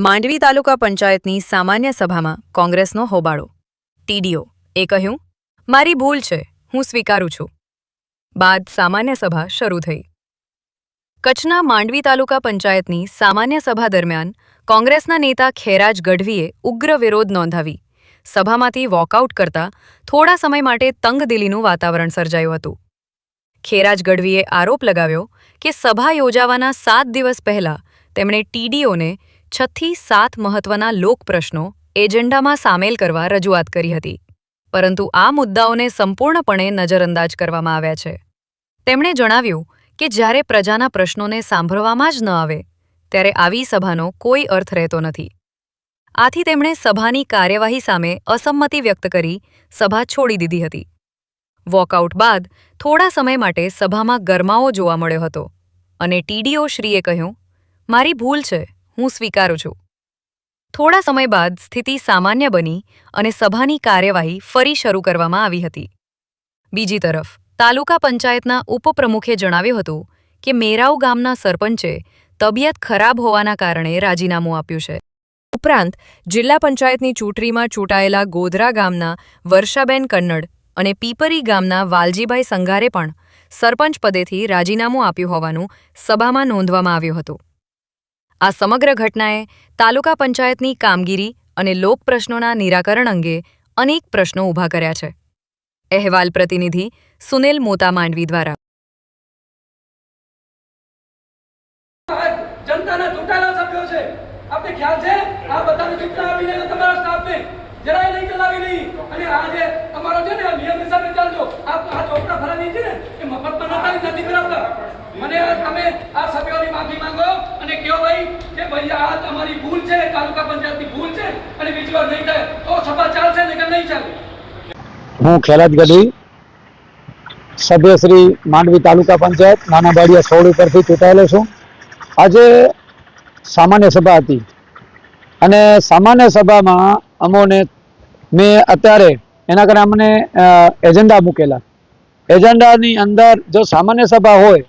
માંડવી તાલુકા પંચાયતની સામાન્ય સભામાં કોંગ્રેસનો હોબાળો. ટીડીઓ એ કહ્યું, મારી ભૂલ છે, હું સ્વીકારું છું. બાદ સામાન્ય સભા શરૂ થઈ. કચ્છના માંડવી તાલુકા પંચાયતની સામાન્ય સભા દરમિયાન કોંગ્રેસના નેતા ખેરાજ ગઢવીએ ઉગ્ર વિરોધ નોંધાવી સભામાંથી વોકઆઉટ કરતા થોડા સમય માટે તંગદિલીનું વાતાવરણ સર્જાયું હતું. ખેરાજ ગઢવીએ આરોપ લગાવ્યો કે સભા યોજાવાના 7 દિવસ પહેલા તેમણે ટીડીઓને 6 થી 7 મહત્વના લોકપ્રશ્નો એજન્ડામાં સામેલ કરવા રજૂઆત કરી હતી, પરંતુ આ મુદ્દાઓને સંપૂર્ણપણે નજરઅંદાજ કરવામાં આવ્યા છે. તેમણે જણાવ્યું કે જ્યારે પ્રજાના પ્રશ્નોને સાંભળવામાં જ ન આવે ત્યારે આવી સભાનો કોઈ અર્થ રહેતો નથી. આથી તેમણે સભાની કાર્યવાહી સામે અસંમતિ વ્યક્ત કરી સભા છોડી દીધી હતી. વોકઆઉટ બાદ થોડા સમય માટે સભામાં ગરમાવો જોવા મળ્યો હતો અને ટીડીઓ શ્રીએ કહ્યું, મારી ભૂલ છે, હું સ્વીકારું છું. થોડા સમય બાદ સ્થિતિ સામાન્ય બની અને સભાની કાર્યવાહી ફરી શરૂ કરવામાં આવી હતી. બીજી તરફ તાલુકા પંચાયતના ઉપપ્રમુખે જણાવ્યું હતું કે મેરાઉ ગામના સરપંચે તબિયત ખરાબ હોવાના કારણે રાજીનામું આપ્યું છે. ઉપરાંત જિલ્લા પંચાયતની ચૂંટણીમાં ચૂંટાયેલા ગોધરા ગામના વર્ષાબેન કન્નડ અને પીપરી ગામના વાલજીભાઈ સંઘારે પણ સરપંચ પદેથી રાજીનામું આપ્યું હોવાનું સભામાં નોંધવામાં આવ્યું હતું. આ સમગ્ર ઘટનાએ તાલુકા પંચાયતની કામગીરી અને લોકપ્રશ્નોના નિરાકરણ અંગે અનેક પ્રશ્નો ઊભા કર્યા છે. અહેવાલ પ્રતિનિધિ સુનિલ મોતા માંડવી દ્વારા. જનતાના ચૂંટાયેલા સભ્યો છે, આપને ખ્યાલ છે, આ બધાને સૂચના આપીને તમારા સ્ટાફને જરાય નહીં ચલાવી નહીં અને આ જે તમારો છે ને નિયમ હિસાબે ચાલજો. આ ચોપડા ફરાવી છે ને એ મફતમાં નથી કરાવતા. મને તમે આ સભ્યોની માફી માંગો અને કહો ભાઈ કે ભાઈ આ તમારી ભૂલ છે, તાલુકા પંચાયતની ભૂલ છે અને બીજી વાર નહીં થાય તો સભા ચાલશે ને કે નહીં ચાલે. હું ખેરાજ ગઢવી, સભ્ય શ્રી માંડવી તાલુકા પંચાયત નાના બાડિયા 16 ઉપરથી ચૂંટાયેલો છું. આજે સામાન્ય સભા હતી અને સામાન્ય સભામાં અમોને મેં અત્યારે એના કારણે અમને એજન્ડા મૂકેલા. એજન્ડાની અંદર જો સામાન્ય સભા હોય,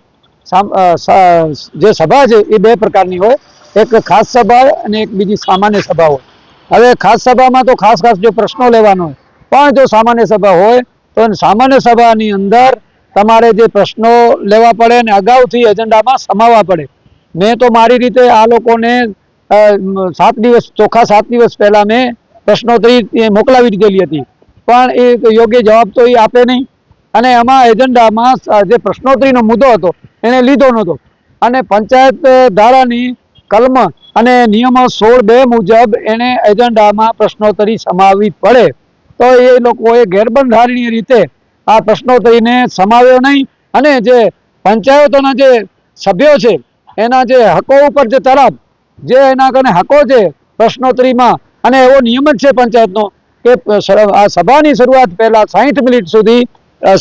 જે સભા છે એ 2 પ્રકારની હોય, એક ખાસ સભા અને એક બીજી સામાન્ય સભા હોય. હવે ખાસ સભામાં તો ખાસ જો પ્રશ્નો લેવાનો હોય, પણ જો સામાન્ય સભા હોય તો સામાન્ય સભાની અંદર તમારે જે પ્રશ્નો લેવા પડે અને અગાઉથી એજન્ડામાં સમાવવા પડે. મેં તો મારી રીતે આ લોકોને 7 દિવસ પહેલા મેં પ્રશ્નોત્તરી મોકલાવી દીધેલી હતી, પણ એ યોગ્ય જવાબ તો એ આપે નહીં અને એમાં એજન્ડામાં જે પ્રશ્નોત્તરીનો મુદ્દો હતો એને લીધો નહોતો અને પંચાયત ધારાની કલમ અને નિયમો 16(2) મુજબ એને એજન્ડામાં પ્રશ્નોત્તરી સમાવવી પડે. તો એ લોકોએ ગેરબંધારણીય રીતે આ પ્રશ્નોત્તરીને સમાવ્યો નહીં અને જે પંચાયતોના જે સભ્યો છે એના જે હકો ઉપર જે તરફ જે એના કારણે હકો છે પ્રશ્નોત્તરીમાં, અને એવો નિયમ જ છે પંચાયતનો કે આ સભાની શરૂઆત પહેલાં 60 મિનિટ સુધી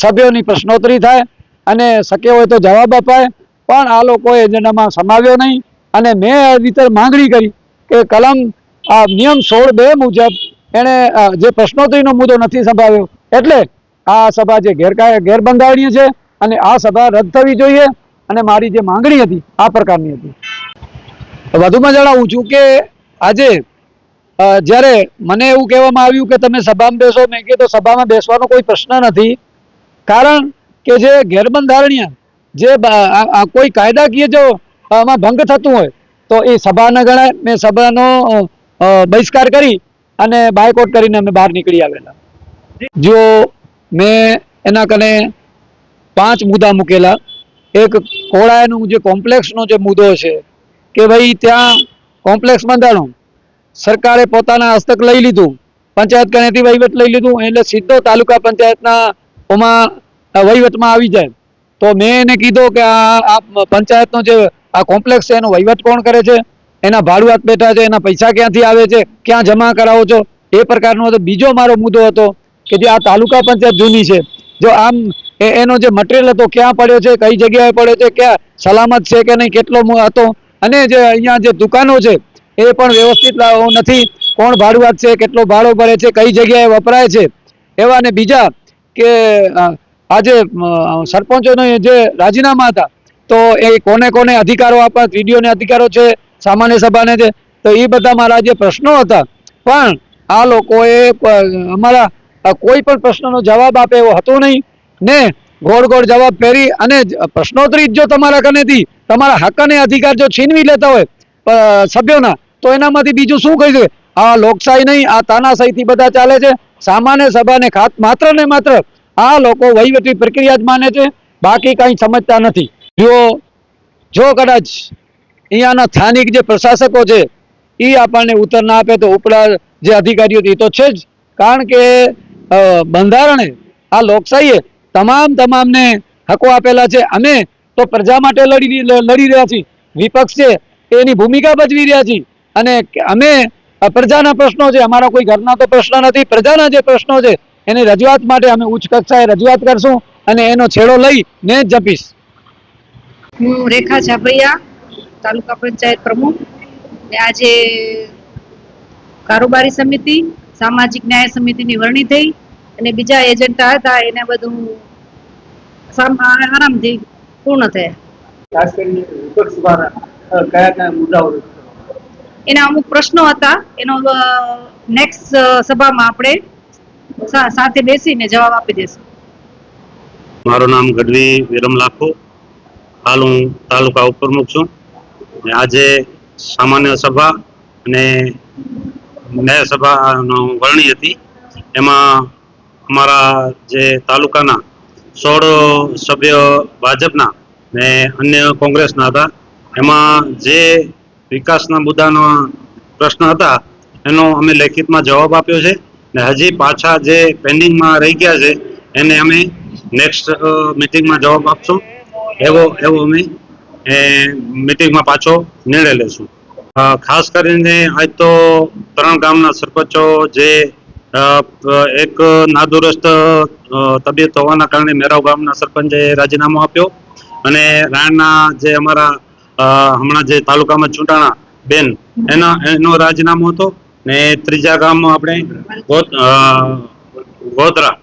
સભ્યોની પ્રશ્નોત્તરી થાય અને શક્ય હોય તો જવાબ અપાય, પણ આ લોકોએ એજન્ડામાં સમાવ્યો નહીં. અને મેં એ રીતે માંગણી કરી કે કલમ નિયમ 16(2) મુજબ એણે જે પ્રશ્નોત્તરીનો મુદ્દો નથી સંભાળ્યો એટલે આ સભા જે ગેરબંધારણીય છે અને આ સભા રદ થવી જોઈએ અને મારી જે માંગણી હતી આ પ્રકારની હતી. વધુમાં જણાવું છું કે આજે જ્યારે મને એવું કહેવામાં આવ્યું કે તમે સભામાં બેસો, મેં કીધું સભામાં બેસવાનો કોઈ પ્રશ્ન નથી, કારણ કે જે ગેરબંધારણીય જે કોઈ કાયદાકીય જો આમાં ભંગ થતું હોય તો એ સભા ન ગણાય. મેં સભાનો બહિષ્કાર કરી અને બાયકોટ કરીને અમે બહાર નીકળી આવેલા. જો મેં એના કને 5 મુદ્દા મૂકેલા. એક કોળાનું જે કોમ્પ્લેક્સનો જે મુદ્દો છે કે ભાઈ ત્યાં કોમ્પ્લેક્સ બંધાણો સરકારે પોતાના હસ્તક લઈ લીધું, પંચાયત કનેથી વહીવટ લઈ લીધું એટલે સીધો તાલુકા પંચાયતના વહીવટમાં આવી જાય. તો મેં એને કીધું કે આ પંચાયતનો જે આ કોમ્પ્લેક્સ છે એનો વહીવટ કોણ કરે છે, એના ભાડુઆત બેઠા છે, એના પૈસા ક્યાંથી આવે છે, ક્યાં જમા કરાવો છો, એ પ્રકારનો હતો. બીજો મારો મુદ્દો હતો કે જે આ તાલુકા પંચાયત જૂની છે, જો આમ એનો જે મટીરિયલ હતો ક્યાં પડ્યો છે, કઈ જગ્યાએ પડ્યો છે, ક્યાં સલામત છે કે નહીં, કેટલો હતો, અને જે અહીંયા જે દુકાનો છે એ પણ વ્યવસ્થિત નથી, કોણ ભાડુઆત છે, કેટલો ભાડો ભરે છે, કઈ જગ્યાએ વપરાય છે એવા. ને બીજા કે આજે સરપંચોને જે રાજીનામા હતા તો એ કોને કોને અધિકારો આપવા, ટીડીઓને અધિકારો છે, સામાન્ય સભાને છે, તો એ બધા મારા જે પ્રશ્નો હતા, પણ આ લોકોએ અમારા કોઈ પણ પ્રશ્નનો જવાબ આપે એવો હતો નહીં ને ગોળ ગોળ જવાબ ફેરી અને પ્રશ્નોત્તરી જો તમારા કનેથી તમારા હક અને અધિકાર જો છીનવી લેતા હોય સભ્યોના, તો એનામાંથી બીજું શું કહી શકે? આ લોકશાહી નહીં, આ તાનાશાહીથી બધા ચાલે છે. સામાન્ય સભાને માત્ર ને માત્ર આ લોકો વહીવટી પ્રક્રિયા જ માને છે, બાકી કંઈ સમજતા નથી. જો કદાચ અહીંયાના સ્થાનિક જે પ્રશાસકો છે એ આપણને ઉત્તર ના આપે તો ઉપલા જે અધિકારીઓ એ તો છે જ, કારણ કે બંધારણે આ લોકશાહીએ તમામને હકો આપેલા છે. અમે તો પ્રજા માટે લડી રહ્યા છીએ, વિપક્ષ છે એની ભૂમિકા ભજવી રહ્યા છીએ, અને અમે પ્રજાના પ્રશ્નો છે, અમારા કોઈ ઘરના તો પ્રશ્ન નથી, પ્રજાના જે પ્રશ્નો છે એની રજૂઆત માટે અમે ઉચ્ચ કક્ષાએ રજૂઆત કરશું અને એનો છેડો લઈને જ જપીશ. હું રેખા છાપૈયા, તાલુકા પંચાયત પ્રમુખ. આજે કારોબારી સમિતિ, સામાજિક ન્યાય સમિતિની વરણી થઈ અને બીજા એજન્ડા હતા એને બધું આરામથી પૂર્ણ થયા. ખાસ કરીને વિપક્ષ દ્વારા કયા મુદ્દાઓ એના અમુક પ્રશ્નો હતા, એનો નેક્સ્ટ સભામાં આપણે સાથે બેસીને જવાબ આપી દેશું. મારું નામ ગઢવી વિરમ લાખો, હાલ હું તાલુકા ઉપપ્રમુખ છું. આજે સામાન્ય સભા અને ન્યાય સભાનો વરણી હતી. એમાં અમારા જે તાલુકાના 16 સભ્યો ભાજપના ને અન્ય કોંગ્રેસના હતા. એમાં જે વિકાસના મુદ્દાના પ્રશ્ન હતા એનો અમે લેખિતમાં જવાબ આપ્યો છે, ને હજી પાછા જે પેન્ડિંગમાં રહી ગયા છે એને અમે નેક્સ્ટ મિટિંગમાં જવાબ આપશું. એવો અમે મિટિંગમાં પાછો નિર્ણય લેશું. ખાસ કરીને આજ તો 3 ગામના સરપંચો જે એક નાદુરસ્ત તબિયત હોવાના કારણે મેરાવ ગામના સરપંચે રાજીનામું આપ્યો, અને રાયણના જે અમારા હમણાં જે તાલુકામાં ચૂંટાણા બેન એનો રાજીનામું હતો, ને ત્રીજા ગામમાં આપણે ગોધરા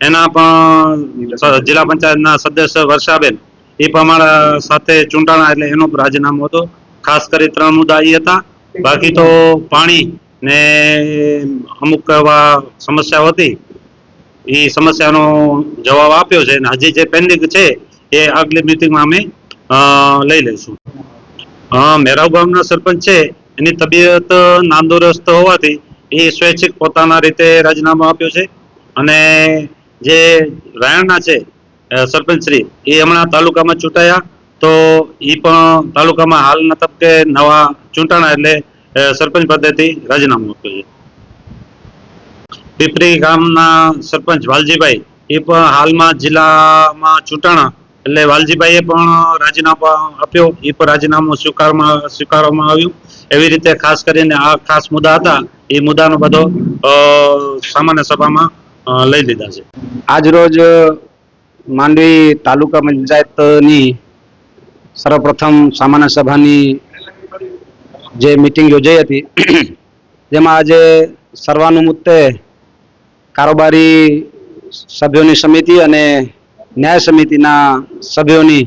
એના પણ જિલ્લા પંચાયતના સદસ્ય વર્ષાબેન એ પણ અમારા સાથે ચૂંટાણા, એટલે એનો રાજીનામું હતો. ખાસ કરી 3 મુદ્દા એ હતા. બાકી તો પાણી ને અમુક એવા સમસ્યાઓ હતી, એ સમસ્યાનો જવાબ આપ્યો છે, અને હજી જે પેન્ડિંગ છે એ આગલી મિટિંગમાં અમે લઈ લઈશું. મેરાવ ગામના સરપંચ છે એની તબિયત નાદુરસ્ત હોવાથી એ સ્વૈચ્છિક પોતાના રીતે રાજીનામું આપ્યો છે, અને જે રાયણના છે સરપંચ શ્રી એ હમણાં તાલુકામાં ચૂંટાયા, તો એ પણ તાલુકામાં હાલના તબકે નવા ચૂંટાણા એટલે સરપંચ પદેથી રાજીનામું આપ્યું છે. પીપરી ગામના સરપંચ વાલજીભાઈ એ પણ હાલમાં જિલ્લામાં ચૂંટાણા, એટલે વાલજીભાઈએ પણ રાજીનામું આપ્યો, એ પણ રાજીનામું સ્વીકારવામાં આવ્યું. એવી રીતે ખાસ કરીને આ ખાસ મુદ્દા હતા, એ મુદ્દાનો બધો સામાન્ય સભામાં લઈ લીધા છે. આજ રોજ માંડવી તાલુકા પંચાયતની સર્વપ્રથમ સામાન્ય સભાની જે મિટિંગ યોજાઈ હતી, જેમાં આજે સર્વાનુમતે કારોબારી સભ્યોની સમિતિ અને ન્યાય સમિતિના સભ્યોની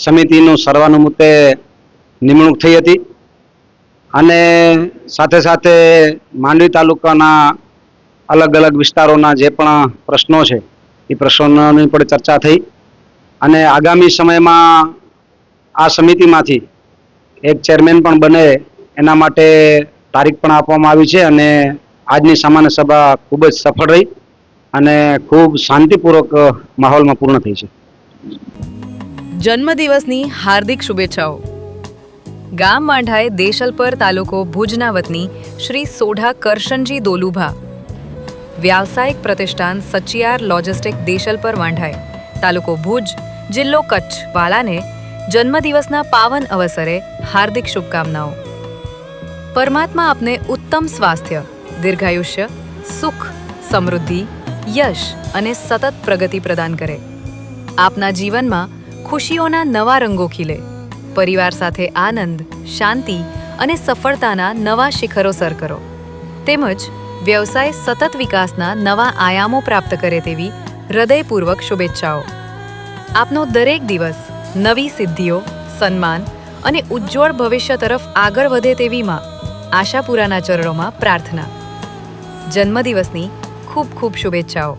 સમિતિનું સર્વાનુમતે નિમણૂક થઈ હતી, અને સાથે સાથે માંડવી તાલુકાના અલગ અલગ વિસ્તારોના જે પણ પ્રશ્નો છે એ પ્રશ્નોની પણ ચર્ચા થઈ, અને આગામી સમયમાં આ સમિતિમાંથી એક ચેરમેન પણ બને એના માટે તારીખ પણ આપવામાં આવી છે, અને આજની સામાન્ય સભા ખૂબ જ સફળ રહી અને ખૂબ શાંતિપૂર્વક માહોલમાં પૂર્ણ થઈ છે. જન્મદિવસની હાર્દિક શુભેચ્છાઓ. ગામ માંઢાએ દેશલપર તાલુકો ભુજના વતની શ્રી સોઢા કરશનજી દોલુભા, વ્યાવસાયિક પ્રતિષ્ઠાન સચિયાર લોજિસ્ટિક દેશલપર વાંઢાએ, તાલુકો ભુજ, જિલ્લો કચ્છ વાળાને જન્મદિવસના પાવન અવસરે હાર્દિક શુભકામનાઓ. પરમાત્મા આપને ઉત્તમ સ્વાસ્થ્ય, દીર્ઘાયુષ્ય, સુખ, સમૃદ્ધિ, યશ અને સતત પ્રગતિ પ્રદાન કરે. આપના જીવનમાં ખુશીઓના નવા રંગો ખીલે, પરિવાર સાથે આનંદ, શાંતિ અને સફળતાના નવા શિખરો સર કરો, તેમજ વ્યવસાય સતત વિકાસના નવા આયામો પ્રાપ્ત કરે તેવી હૃદયપૂર્વક શુભેચ્છાઓ. આપનો દરેક દિવસ નવી સિદ્ધિઓ, સન્માન અને ઉજ્જવળ ભવિષ્ય તરફ આગળ વધે તેવી માં આશાપુરાના ચરણોમાં પ્રાર્થના. જન્મદિવસની ખૂબ ખૂબ શુભેચ્છાઓ.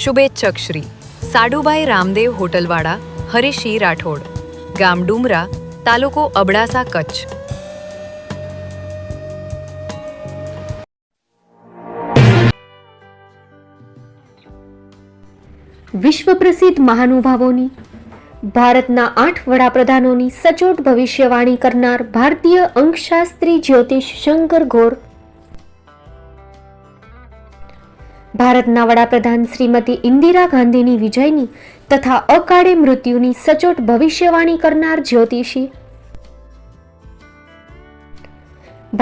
શુભેચ્છક શ્રી સાડુભાઈ રામદેવ હોટલવાળા હરીશી રાઠોડ, ગામ ડુમરા, તાલુકો અબડાસા, કચ્છ. વિશ્વ પ્રસિદ્ધ મહાનુભાવોની, ભારતના 8 વડાપ્રધાનોની સચોટ ભવિષ્યવાણી કરનાર ભારતીય અંકશાસ્ત્રી જ્યોતિષ શંકર ગોર, ભારતના વડાપ્રધાન શ્રીમતી ઇન્દિરા ગાંધીની વિજયની તથા અકાળે મૃત્યુની સચોટ ભવિષ્યવાણી કરનાર જ્યોતિષી,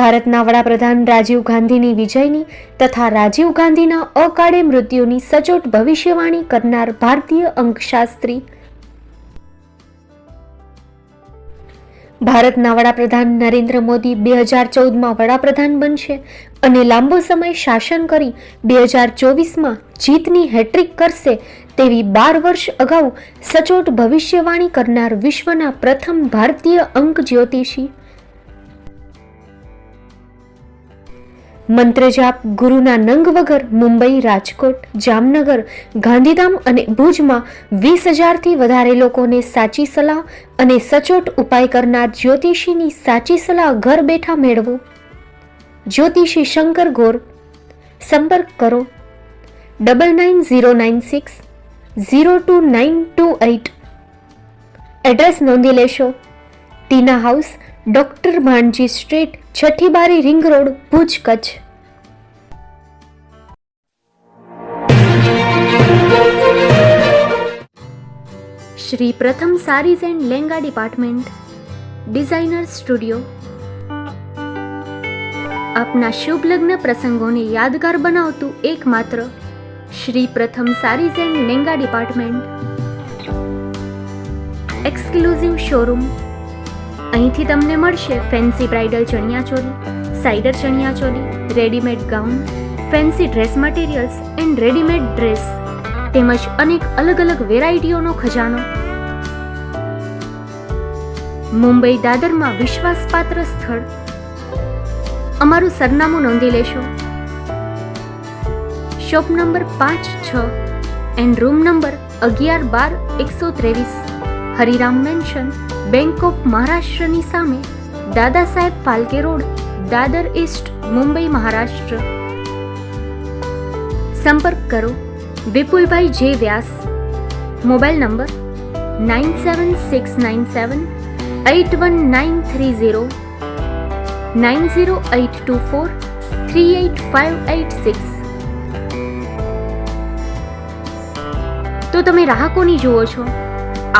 ભારતના વડાપ્રધાન રાજીવ ગાંધીની વિજયની તથા રાજીવ ગાંધીના અકાળે મૃત્યુની સચોટ ભવિષ્યવાણી કરનાર ભારતીય અંકશાસ્ત્રી, ભારતના વડાપ્રધાન નરેન્દ્ર મોદી 2014માં વડાપ્રધાન બનશે અને લાંબો સમય શાસન કરી 2024માં જીતની હેટ્રિક કરશે તેવી 12 વર્ષ અગાઉ સચોટ ભવિષ્યવાણી કરનાર વિશ્વના પ્રથમ ભારતીય અંક જ્યોતિષી, મંત્રજાપ ગુરુના નંગ વગર મુંબઈ, રાજકોટ, જામનગર, ગાંધીધામ અને ભુજમાં 20,000થી વધારે લોકોને સાચી સલાહ અને સચોટ ઉપાય કરનાર જ્યોતિષીની સાચી સલાહ ઘર બેઠા મેળવો. જ્યોતિષી શંકર ગોર. સંપર્ક કરો 9909602928. એડ્રેસ નોંધી લેશો. Tina house, doctor Bhanji street, છઠ્ઠી બારી, ring road, Bhuj, Kutch. Shri Pratham sarees and lehenga department, designer studio. આપના શુભ લગ્ન પ્રસંગોને યાદગાર બનાવતું એકમાત્ર Shri Pratham sarees and lehenga department. Exclusive showroom. અહીંથી તમને મળશે ફેન્સી બ્રાઇડલ ચણિયાચોલી, સાઇડર chaniya choli, readymade gown, fancy dress materials and readymade dress તેમજ અનેક અલગ અલગ વેરાયટીઓનો ખજાનો. મુંબઈ દાદરમાં વિશ્વાસપાત્ર સ્થળ. અમારું સરનામું નોંધી લેશો. Shop number 5-6 and room number 11-12-123, Hariram mansion, bank of મહારાષ્ટ્રની સામે, દાદા સાહેબ ફાલ્કે રોડ, દાદર ઈસ્ટ, મુંબઈ, મહારાષ્ટ્ર. સંપર્ક કરો વિપુલભાઈ જે વ્યાસ. Mobile number 9769781930, 9082438586. તો તમે રાહ કોની જુઓ છો?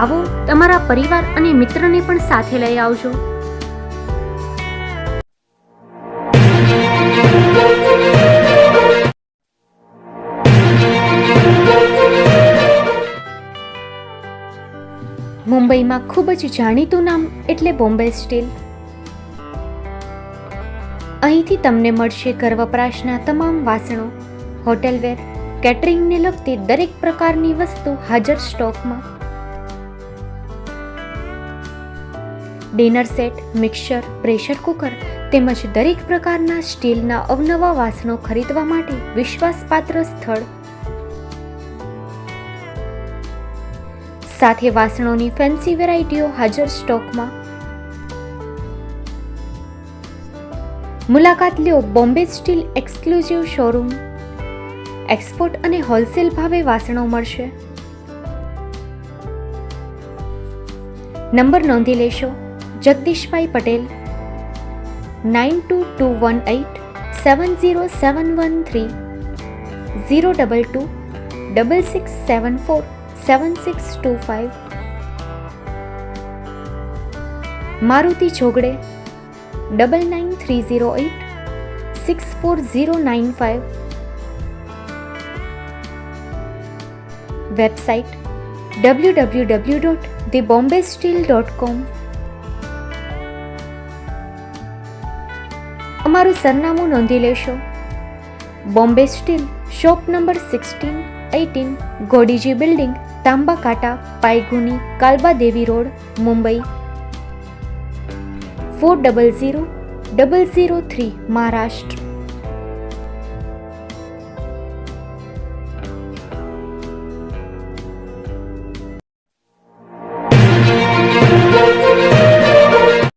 આવો, તમારા પરિવાર અને મિત્રને પણ સાથે લઈ આવજો. મુંબઈમાં ખૂબ જ જાણીતું નામ એટલે બોમ્બે સ્ટીલ. અહીંથી તમને મળશે ઘર વપરાશના તમામ વાસણો, હોટેલવેર, કેટરિંગને લગતી દરેક પ્રકારની વસ્તુ હાજર સ્ટોકમાં. Dinner set, mixer, pressure cooker તેમજ દરેક પ્રકારના સ્ટીલના અવનવા વાસણો ખરીદવા માટે વિશ્વાસપાત્ર સ્થળ. સાથે વાસણોની ફેન્સી વેરાયટીઓ હાજર સ્ટોકમાં. મુલાકાત લ્યો Bombay steel exclusive showroom. Export અને હોલસેલ ભાવે વાસણો મળશે. નંબર નોંધી લેશો. જગદીશભાઈ પટેલ 9221870713, 02266747625. મારુતિ ચોગડે 9930864095. Website www.thebombasteel.com. અમારું સરનામું નોંધી લેશો. Bombay steel, shop number 16-18, Godiji building, Tamba Kanta, Paydhuni, Kalba Devi road, Mumbai 400262. 003 Maharashtra.